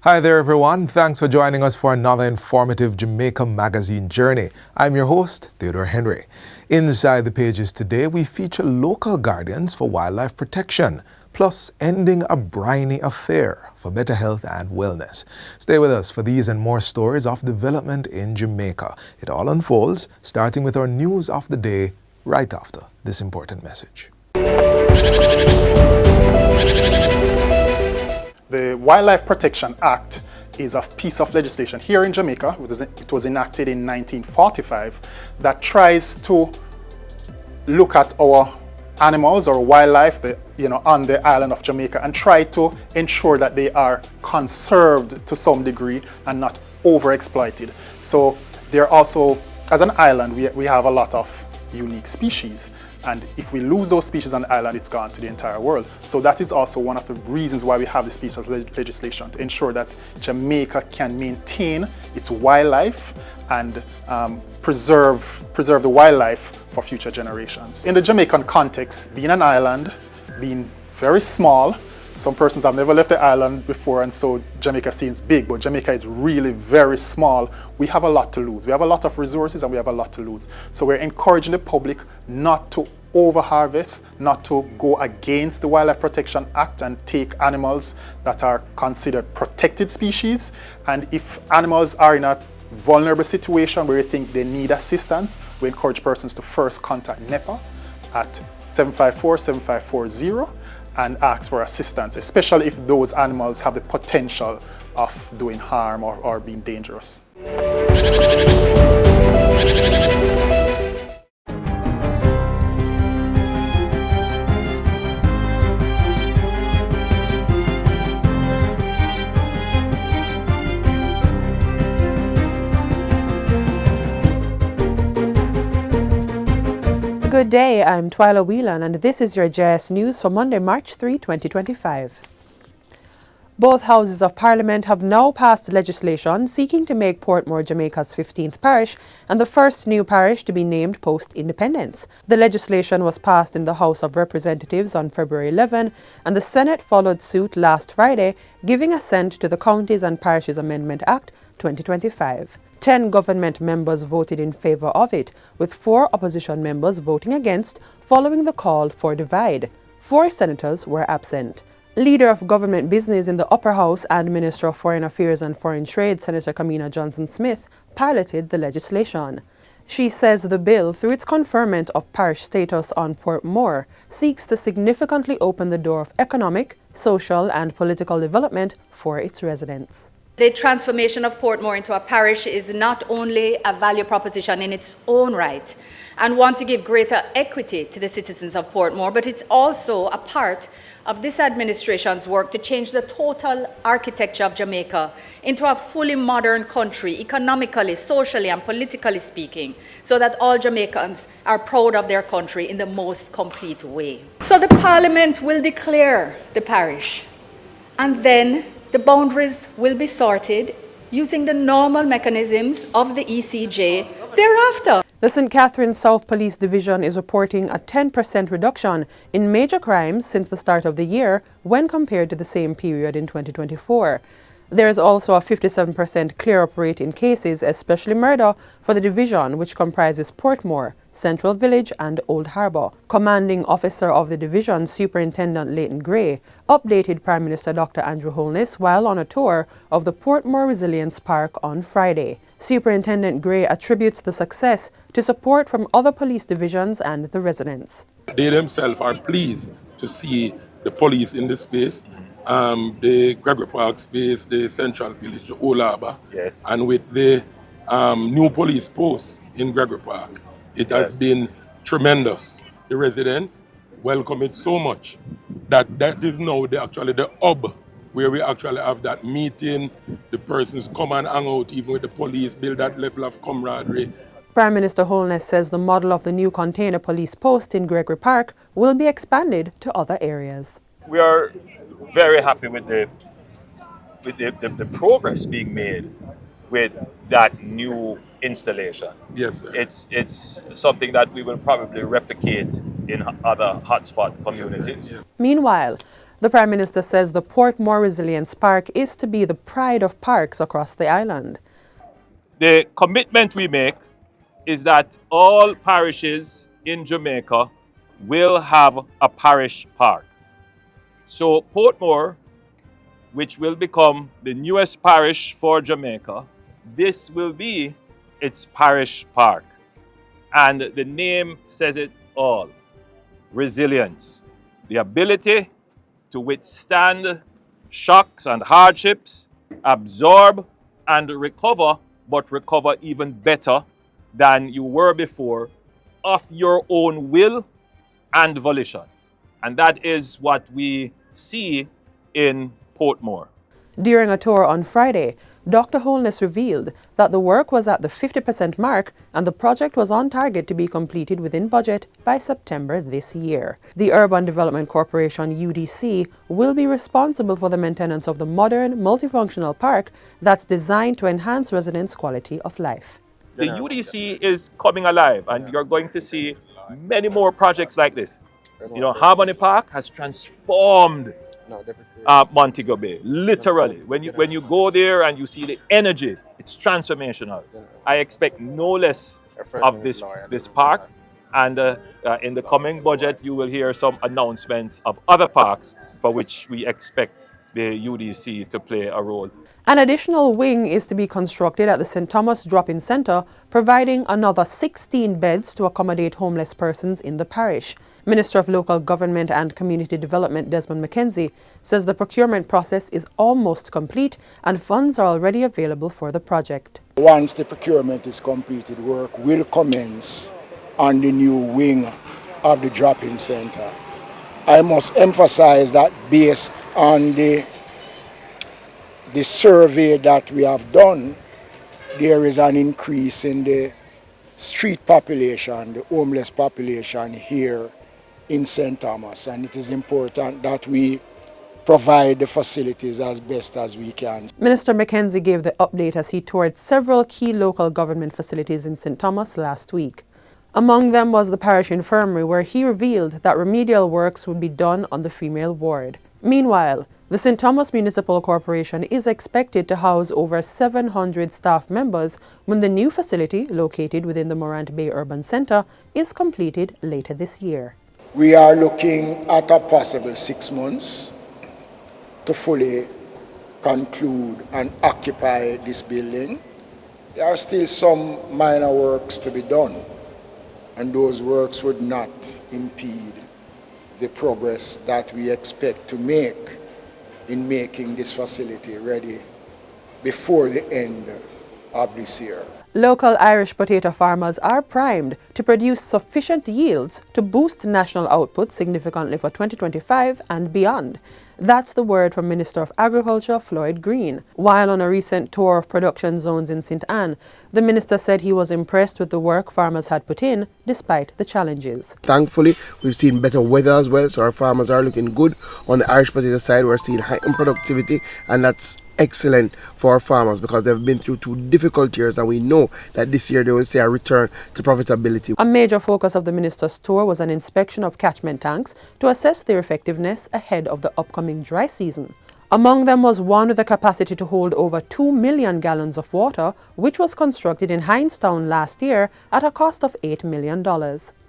Hi there everyone, thanks for joining us for another informative Jamaica Magazine journey. I'm your host, Theodore Henry. Inside the pages today, we feature local guardians for wildlife protection, plus ending a briny affair for better health and wellness. Stay with us for these and more stories of development in Jamaica. It all unfolds, starting with our news of the day right after this important message. The Wildlife Protection Act is a piece of legislation here in Jamaica. It was enacted in 1945 that tries to look at our animals or wildlife on the island of Jamaica and try to ensure that they are conserved to some degree and not overexploited. So they're also, as an island, we have a lot of unique species. And if we lose those species on the island, it's gone to the entire world. So that is also one of the reasons why we have this piece of legislation, to ensure that Jamaica can maintain its wildlife and preserve the wildlife for future generations. In the Jamaican context, being an island, being very small, some persons have never left the island before, and so Jamaica seems big, but Jamaica is really very small. We have a lot to lose. We have a lot of resources and we have a lot to lose. So we're encouraging the public not to overharvest, not to go against the Wildlife Protection Act and take animals that are considered protected species. And if animals are in a vulnerable situation where you think they need assistance, we encourage persons to first contact NEPA at 754-7540 and ask for assistance, especially if those animals have the potential of doing harm or being dangerous. Good day, I'm Twyla Whelan and this is your JS News for Monday, March 3, 2025. Both houses of Parliament have now passed legislation seeking to make Portmore Jamaica's 15th parish and the first new parish to be named post-independence. The legislation was passed in the House of Representatives on February 11 and the Senate followed suit last Friday, giving assent to the Counties and Parishes Amendment Act 2025. 10 government members voted in favor of it, with 4 opposition members voting against following the call for divide. 4 senators were absent. Leader of government business in the Upper House and Minister of Foreign Affairs and Foreign Trade, Senator Kamina Johnson-Smith, piloted the legislation. She says the bill, through its conferment of parish status on Portmore, seeks to significantly open the door of economic, social and political development for its residents. The transformation of Portmore into a parish is not only a value proposition in its own right and want to give greater equity to the citizens of Portmore, but it's also a part of this administration's work to change the total architecture of Jamaica into a fully modern country, economically, socially, and politically speaking, so that all Jamaicans are proud of their country in the most complete way. So the Parliament will declare the parish, and then the boundaries will be sorted using the normal mechanisms of the ECJ thereafter. The St. Catharines South Police Division is reporting a 10% reduction in major crimes since the start of the year when compared to the same period in 2024. There is also a 57% clear-up rate in cases, especially murder, for the division, which comprises Portmore, Central Village and Old Harbour. Commanding Officer of the division, Superintendent Leighton Gray, updated Prime Minister Dr. Andrew Holness while on a tour of the Portmore Resilience Park on Friday. Superintendent Gray attributes the success to support from other police divisions and the residents. They themselves are pleased to see the police in the space, the Gregory Park space, the Central Village, the Old Harbour, yes. And with the new police post in Gregory Park. It has been tremendous. The residents welcome it so much that is now the hub where we actually have that meeting. The persons come and hang out even with the police, build that level of camaraderie. Prime Minister Holness says the model of the new container police post in Gregory Park will be expanded to other areas. We are very happy with the progress being made with that new installation. Yes, sir. It's something that we will probably replicate in other hotspot communities. Meanwhile, The Prime Minister says the Portmore Resilience Park is to be the pride of parks across the island. The commitment we make is that all parishes in Jamaica will have a parish park. So Portmore, which will become the newest parish for Jamaica, this will be its parish park. And the name says it all. Resilience, the ability to withstand shocks and hardships, absorb and recover, but recover even better than you were before, of your own will and volition. And that is what we see in Portmore. During a tour on Friday, Dr. Holness revealed that the work was at the 50% mark and the project was on target to be completed within budget by September this year. The Urban Development Corporation, UDC, will be responsible for the maintenance of the modern, multifunctional park that's designed to enhance residents' quality of life. The UDC is coming alive, and you're going to see many more projects like this. You know, Harmony Park has transformed Montego Bay, literally. When you go there and you see the energy, it's transformational. I expect no less of this park, and in the coming budget you will hear some announcements of other parks for which we expect the UDC to play a role. An additional wing is to be constructed at the St. Thomas Drop-In Centre, providing another 16 beds to accommodate homeless persons in the parish. Minister of Local Government and Community Development Desmond McKenzie says the procurement process is almost complete and funds are already available for the project. Once the procurement is completed, work will commence on the new wing of the drop-in centre. I must emphasize that based on the survey that we have done, there is an increase in the street population, the homeless population here in St. Thomas, and it is important that we provide the facilities as best as we can. Minister McKenzie gave the update as he toured several key local government facilities in St. Thomas last week. Among them was the parish infirmary, where he revealed that remedial works would be done on the female ward. Meanwhile, the St. Thomas Municipal Corporation is expected to house over 700 staff members when the new facility, located within the Morant Bay Urban Centre, is completed later this year. We are looking at a possible 6 months to fully conclude and occupy this building. There are still some minor works to be done, and those works would not impede the progress that we expect to make in making this facility ready before the end of this year. Local Irish potato farmers are primed to produce sufficient yields to boost national output significantly for 2025 and beyond. That's the word from Minister of Agriculture Floyd Green. While on a recent tour of production zones in St. Ann, the minister said he was impressed with the work farmers had put in despite the challenges. Thankfully, we've seen better weather as well, so our farmers are looking good. On the Irish potato side, we're seeing heightened productivity, and that's excellent for our farmers because they've been through 2 difficult years, and we know that this year they will see a return to profitability. A major focus of the minister's tour was an inspection of catchment tanks to assess their effectiveness ahead of the upcoming dry season. Among them was one with a capacity to hold over 2 million gallons of water, which was constructed in Hindstown last year at a cost of $8 million.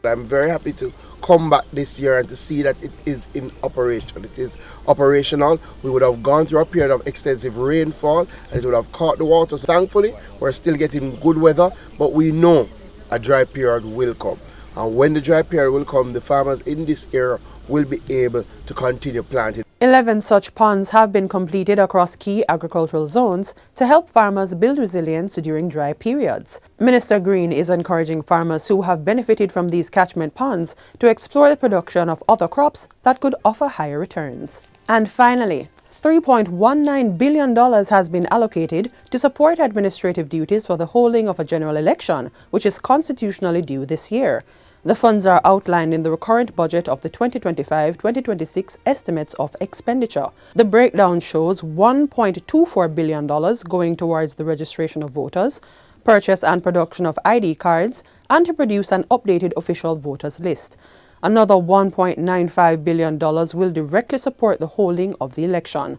I'm very happy to come back this year and to see that it is in operation. It is operational. We would have gone through a period of extensive rainfall and it would have caught the water. So thankfully, we're still getting good weather, but we know a dry period will come. And when the dry period will come, the farmers in this area will be able to continue planting. 11 such ponds have been completed across key agricultural zones to help farmers build resilience during dry periods. Minister Green is encouraging farmers who have benefited from these catchment ponds to explore the production of other crops that could offer higher returns. And finally, $3.19 billion has been allocated to support administrative duties for the holding of a general election, which is constitutionally due this year. The funds are outlined in the recurrent budget of the 2025-2026 estimates of expenditure. The breakdown shows $1.24 billion going towards the registration of voters, purchase and production of ID cards, and to produce an updated official voters list. Another $1.95 billion will directly support the holding of the election.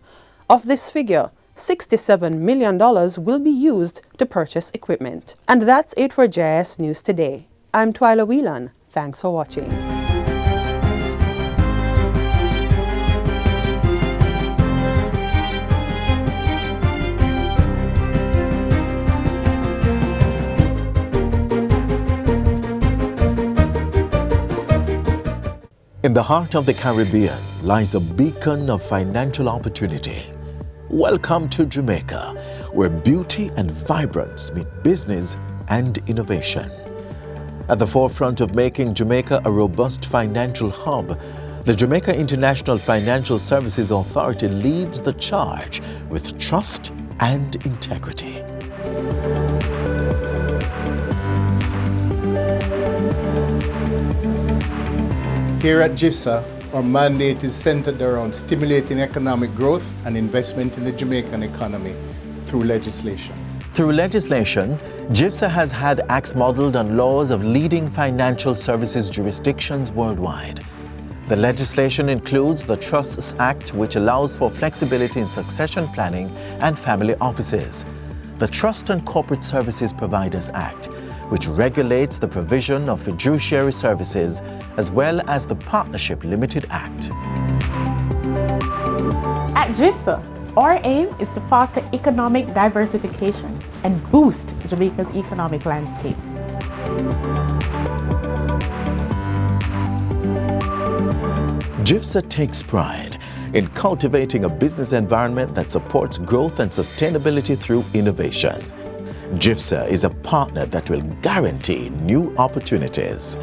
Of this figure, $67 million will be used to purchase equipment. And that's it for JS News Today. I'm Twyla Whelan. Thanks for watching. In the heart of the Caribbean lies a beacon of financial opportunity. Welcome to Jamaica, where beauty and vibrance meet business and innovation. At the forefront of making Jamaica a robust financial hub, the Jamaica International Financial Services Authority leads the charge with trust and integrity. Here at GIFSA, our mandate is centered around stimulating economic growth and investment in the Jamaican economy through legislation. Through legislation, GIFSA has had acts modeled on laws of leading financial services jurisdictions worldwide. The legislation includes the Trusts Act, which allows for flexibility in succession planning and family offices, the Trust and Corporate Services Providers Act, which regulates the provision of fiduciary services, as well as the Partnership Limited Act. At GIFSA, our aim is to foster economic diversification and boost Jamaica's economic landscape. GIFSA takes pride in cultivating a business environment that supports growth and sustainability through innovation. GIFSA is a partner that will guarantee new opportunities.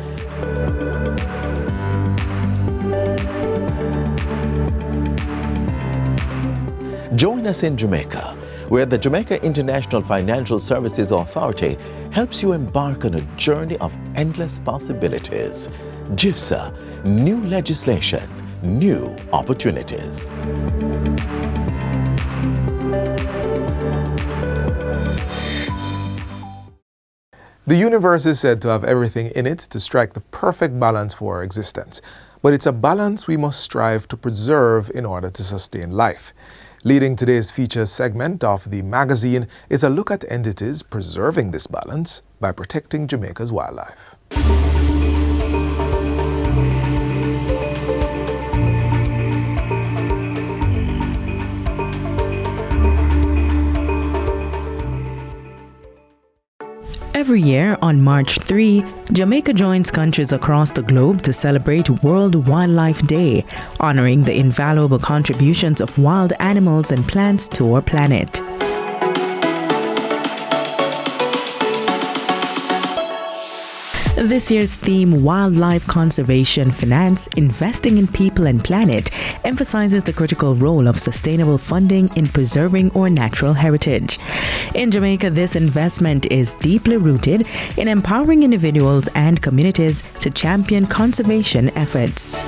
Join us in Jamaica, where the Jamaica International Financial Services Authority helps you embark on a journey of endless possibilities. GIFSA, new legislation, new opportunities. The universe is said to have everything in it to strike the perfect balance for our existence. But it's a balance we must strive to preserve in order to sustain life. Leading today's feature segment of the magazine is a look at entities preserving this balance by protecting Jamaica's wildlife. Every year on March 3, Jamaica joins countries across the globe to celebrate World Wildlife Day, honoring the invaluable contributions of wild animals and plants to our planet. This year's theme, Wildlife Conservation Finance, Investing in People and Planet, emphasizes the critical role of sustainable funding in preserving our natural heritage. In Jamaica, this investment is deeply rooted in empowering individuals and communities to champion conservation efforts.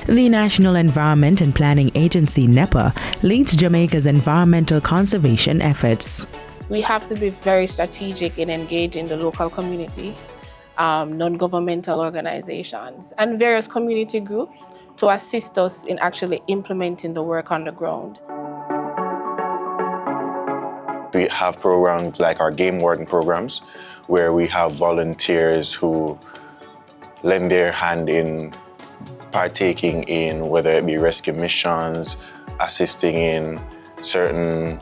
The National Environment and Planning Agency, NEPA, leads Jamaica's environmental conservation efforts. We have to be very strategic in engaging the local community, non-governmental organizations, and various community groups to assist us in actually implementing the work on the ground. We have programs like our game warden programs, where we have volunteers who lend their hand in partaking in whether it be rescue missions, assisting in certain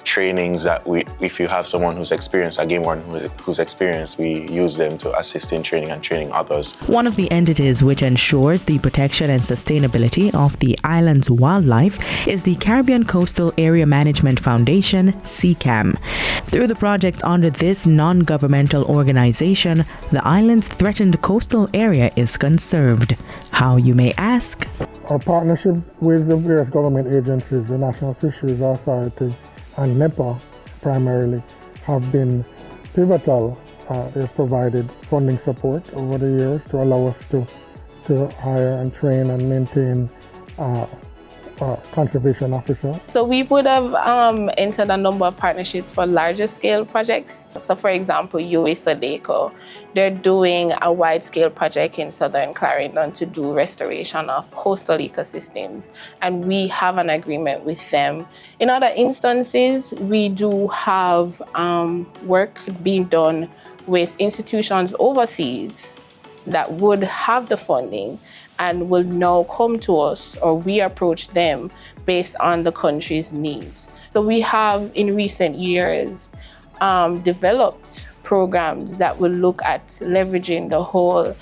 trainings that if you have someone who's experienced, a game warden who's experienced, we use them to assist in training and training others. One of the entities which ensures the protection and sustainability of the island's wildlife is the Caribbean Coastal Area Management Foundation, CCAM. Through the projects under this non-governmental organization, the island's threatened coastal area is conserved. How, you may ask? Our partnership with the various government agencies, the National Fisheries Authority, and NEPA primarily have been pivotal. They've provided funding support over the years to allow us to hire and train and maintain conservation officer? So we would have entered a number of partnerships for larger scale projects. So for example, UA Sodeco, they're doing a wide scale project in southern Clarendon to do restoration of coastal ecosystems. And we have an agreement with them. In other instances, we do have work being done with institutions overseas that would have the funding and will now come to us, or we approach them based on the country's needs. So we have in recent years developed programs that will look at leveraging the whole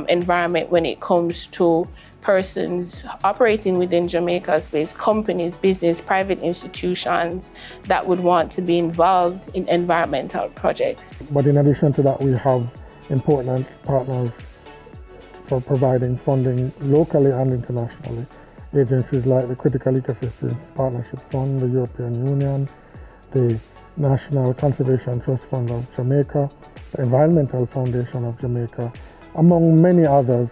environment when it comes to persons operating within Jamaica space, companies, business, private institutions that would want to be involved in environmental projects. But in addition to that, we have important partners for providing funding locally and internationally. Agencies like the Critical Ecosystems Partnership Fund, the European Union, the National Conservation Trust Fund of Jamaica, the Environmental Foundation of Jamaica, among many others.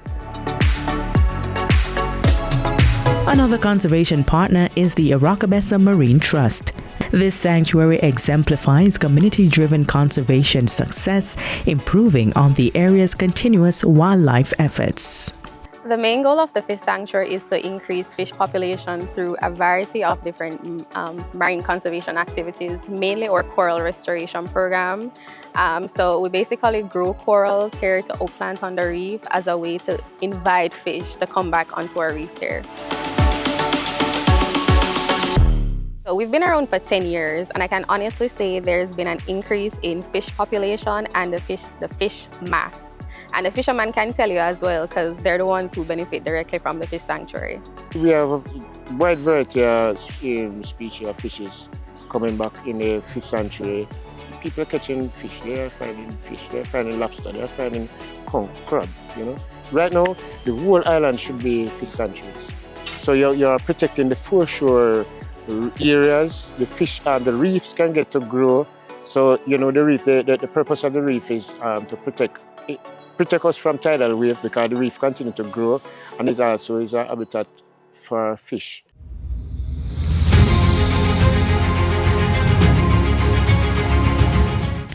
Another conservation partner is the Arakabessa Marine Trust. This sanctuary exemplifies community-driven conservation success, improving on the area's continuous wildlife efforts. The main goal of the fish sanctuary is to increase fish population through a variety of different marine conservation activities, mainly our coral restoration program. So we basically grow corals here to plant on the reef as a way to invite fish to come back onto our reefs here. So we've been around for 10 years, and I can honestly say there's been an increase in fish population and the fish mass. And the fishermen can tell you as well, because they're the ones who benefit directly from the fish sanctuary. We have a wide variety of species of fishes coming back in the fish sanctuary. People are catching fish, they're finding lobster, they're finding crab, you know. Right now, the whole island should be fish sanctuaries. So you're protecting the foreshore areas, the fish and the reefs can get to grow. So, you know, the reef, the purpose of the reef is to protect us from tidal wave, because the reef continue to grow, and it also is a habitat for fish.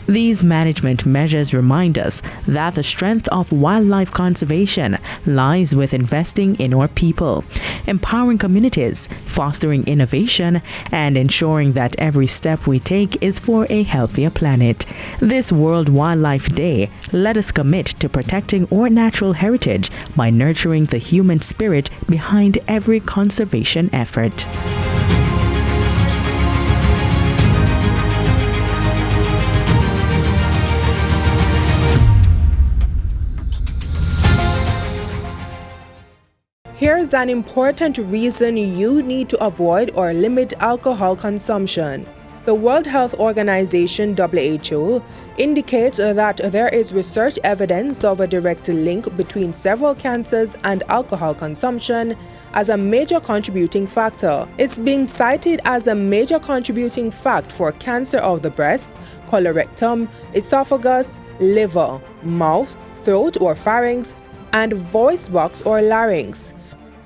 These management measures remind us that the strength of wildlife conservation lies with investing in our people, empowering communities, fostering innovation, and ensuring that every step we take is for a healthier planet. This World Wildlife Day, let us commit to protecting our natural heritage by nurturing the human spirit behind every conservation effort. Here's an important reason you need to avoid or limit alcohol consumption. The World Health Organization (WHO) indicates that there is research evidence of a direct link between several cancers and alcohol consumption as a major contributing factor. It's being cited as a major contributing fact for cancer of the breast, colorectal, esophagus, liver, mouth, throat or pharynx, and voice box or larynx.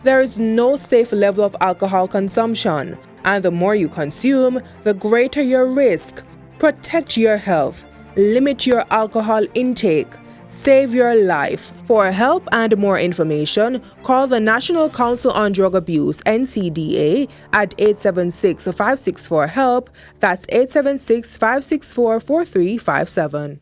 There is no safe level of alcohol consumption, and the more you consume, the greater your risk. Protect your health. Limit your alcohol intake. Save your life. For help and more information, call the National Council on Drug Abuse (NCDA) at 876-564-HELP. That's 876-564-4357.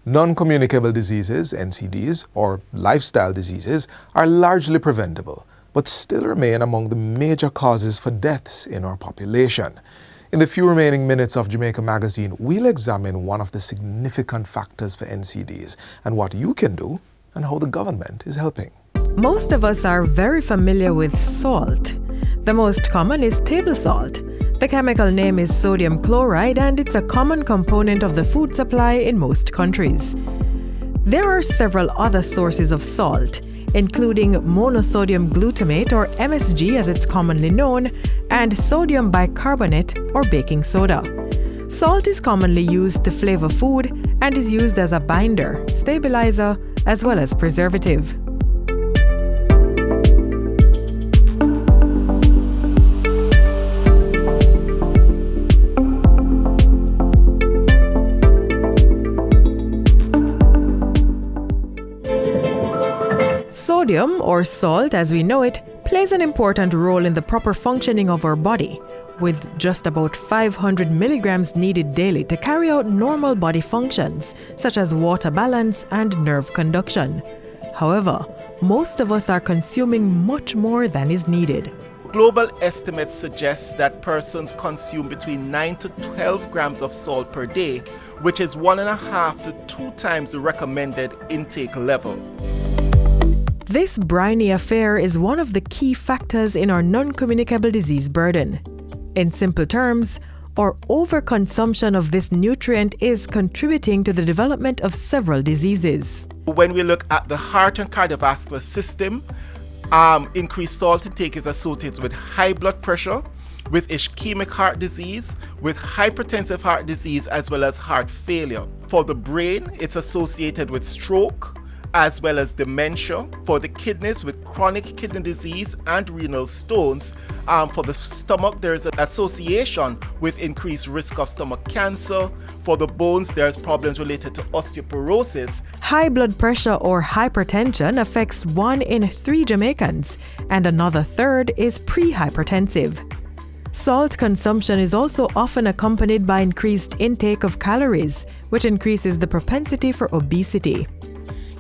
Non-communicable diseases, NCDs, or lifestyle diseases are largely preventable, but still remain among the major causes for deaths in our population. In the few remaining minutes of Jamaica Magazine, we'll examine one of the significant factors for NCDs and what you can do and how the government is helping. Most of us are very familiar with salt. The most common is table salt. The chemical name is sodium chloride, and it's a common component of the food supply in most countries. There are several other sources of salt, including monosodium glutamate or MSG as it's commonly known, and sodium bicarbonate or baking soda. Salt is commonly used to flavor food and is used as a binder, stabilizer, as well as preservative. Sodium, or salt as we know it, plays an important role in the proper functioning of our body, with just about 500 milligrams needed daily to carry out normal body functions, such as water balance and nerve conduction. However, most of us are consuming much more than is needed. Global estimates suggest that persons consume between 9 to 12 grams of salt per day, which is 1.5 to 2 times the recommended intake level. This briny affair is one of the key factors in our non-communicable disease burden. In simple terms, our overconsumption of this nutrient is contributing to the development of several diseases. When we look at the heart and cardiovascular system, increased salt intake is associated with high blood pressure, with ischemic heart disease, with hypertensive heart disease, as well as heart failure. For the brain, it's associated with stroke, as well as dementia. For the kidneys, with chronic kidney disease and renal stones. For the stomach, there's an association with increased risk of stomach cancer. For the bones, there's problems related to osteoporosis. High blood pressure or hypertension affects 1 in 3 Jamaicans, and another third is pre-hypertensive. Salt consumption is also often accompanied by increased intake of calories, which increases the propensity for obesity.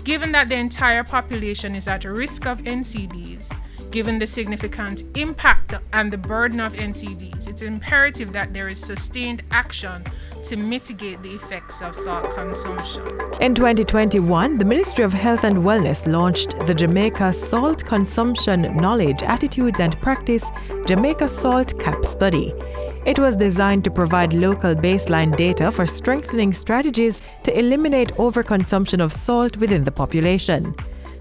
Given that the entire population is at risk of NCDs, given the significant impact and the burden of NCDs, it's imperative that there is sustained action to mitigate the effects of salt consumption. In 2021, the Ministry of Health and Wellness launched the Jamaica Salt Consumption Knowledge, Attitudes and Practice Jamaica Salt CAP Study. It was designed to provide local baseline data for strengthening strategies to eliminate overconsumption of salt within the population.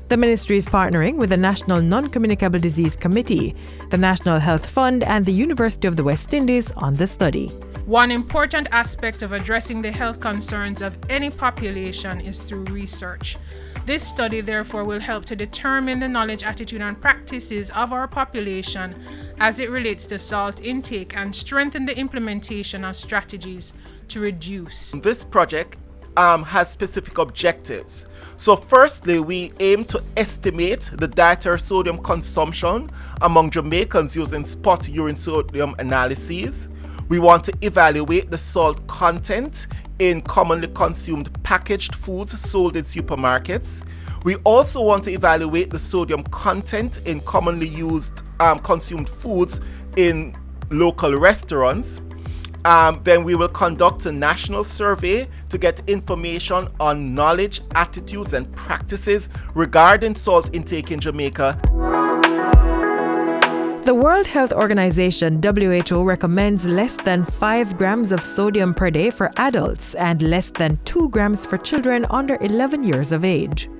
The ministry is partnering with the National Non-Communicable Disease Committee, the National Health Fund, and the University of the West Indies on the study. One important aspect of addressing the health concerns of any population is through research. This study, therefore, will help to determine the knowledge, attitude, and practices of our population as it relates to salt intake and strengthen the implementation of strategies to reduce. This project has specific objectives. So firstly, we aim to estimate the dietary sodium consumption among Jamaicans using spot urine sodium analyses. We want to evaluate the salt content in commonly consumed packaged foods sold in supermarkets. We also want to evaluate the sodium content in commonly used consumed foods in local restaurants. Then we will conduct a national survey to get information on knowledge, attitudes, and practices regarding salt intake in Jamaica. The World Health Organization (WHO) recommends less than 5 grams of sodium per day for adults and less than 2 grams for children under 11 years of age.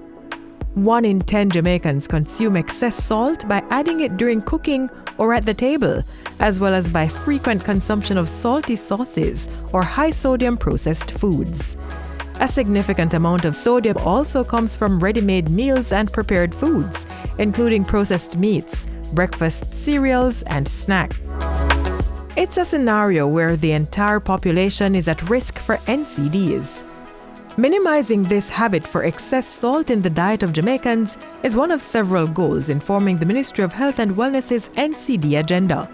1 in 10 Jamaicans consume excess salt by adding it during cooking or at the table, as well as by frequent consumption of salty sauces or high-sodium processed foods. A significant amount of sodium also comes from ready-made meals and prepared foods, including processed meats, breakfast cereals, and snacks. It's a scenario where the entire population is at risk for NCDs. Minimizing this habit for excess salt in the diet of Jamaicans is one of several goals informing the Ministry of Health and Wellness's NCD agenda.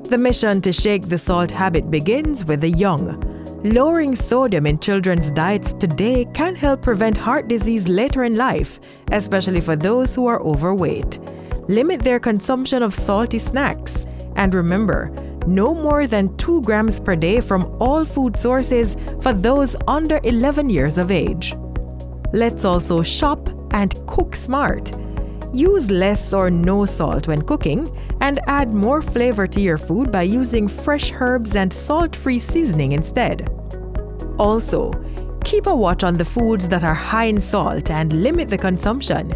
The mission to shake the salt habit begins with the young. Lowering sodium in children's diets today can help prevent heart disease later in life, especially for those who are overweight. Limit their consumption of salty snacks. And remember, no more than 2 grams per day from all food sources for those under 11 years of age. Let's also shop and cook smart. Use less or no salt when cooking and add more flavor to your food by using fresh herbs and salt-free seasoning instead. Also, Keep a watch on the foods that are high in salt and limit the consumption.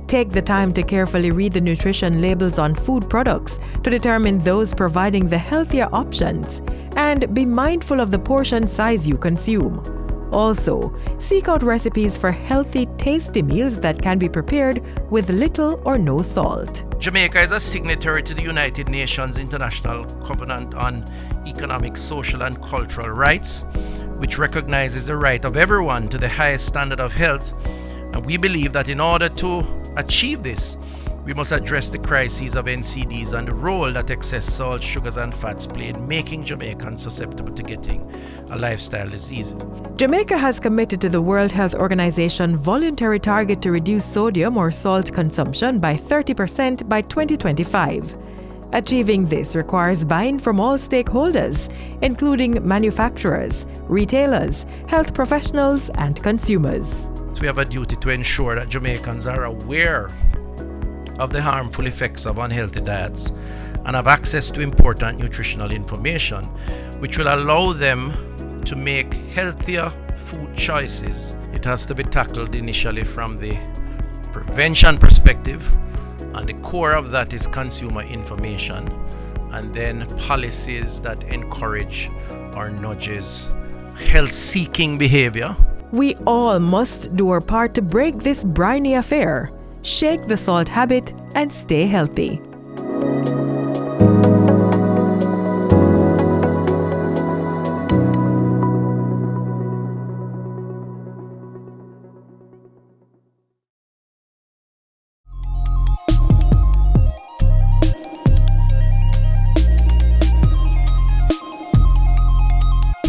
Take the time to carefully read the nutrition labels on food products to determine those providing the healthier options, and be mindful of the portion size you consume. Also, seek out recipes for healthy, tasty meals that can be prepared with little or no salt. Jamaica is a signatory to the United Nations International Covenant on Economic, Social and Cultural Rights, which recognizes the right of everyone to the highest standard of health. And we believe that in order to achieve this, we must address the crises of NCDs and the role that excess salt, sugars and fats play in making Jamaicans susceptible to getting a lifestyle disease. Jamaica has committed to the World Health Organization voluntary target to reduce sodium or salt consumption by 30% by 2025. Achieving this requires buy-in from all stakeholders, including manufacturers, retailers, health professionals, and consumers. We have a duty to ensure that Jamaicans are aware of the harmful effects of unhealthy diets and have access to important nutritional information, which will allow them to make healthier food choices. It has to be tackled initially from the prevention perspective, and the core of that is consumer information, and then policies that encourage or nudges health-seeking behavior. We all must do our part to break this briny affair. Shake the salt habit and stay healthy.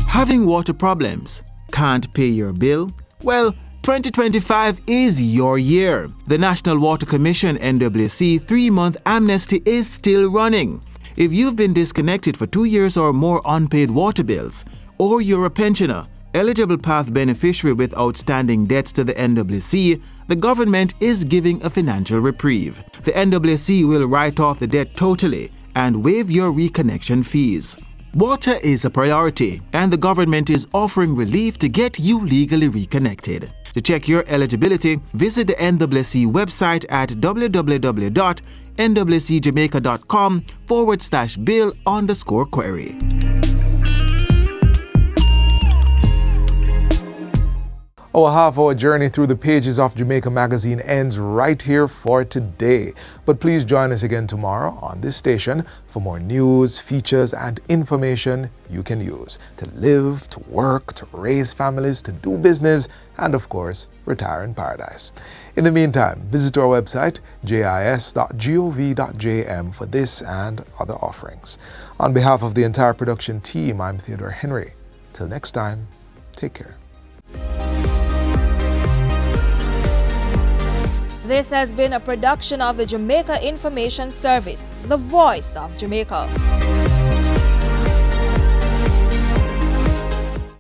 Having water problems? Can't pay your bill? Well, 2025 is your year. The National Water Commission NWC 3-month amnesty is still running. If you've been disconnected for 2 years or more unpaid water bills, or you're a pensioner, eligible path beneficiary with outstanding debts to the NWC, the government is giving a financial reprieve. The NWC will write off the debt totally and waive your reconnection fees. Water is a priority, and the government is offering relief to get you legally reconnected. To check your eligibility, visit the NWC website at www.nwcjamaica.com/bill_query. Our half-hour journey through the pages of Jamaica Magazine ends right here for today. But please join us again tomorrow on this station for more news, features, and information you can use to live, to work, to raise families, to do business, and of course, retire in paradise. In the meantime, visit our website, jis.gov.jm, for this and other offerings. On behalf of the entire production team, I'm Theodore Henry. Till next time, take care. This has been a production of the Jamaica Information Service, the voice of Jamaica.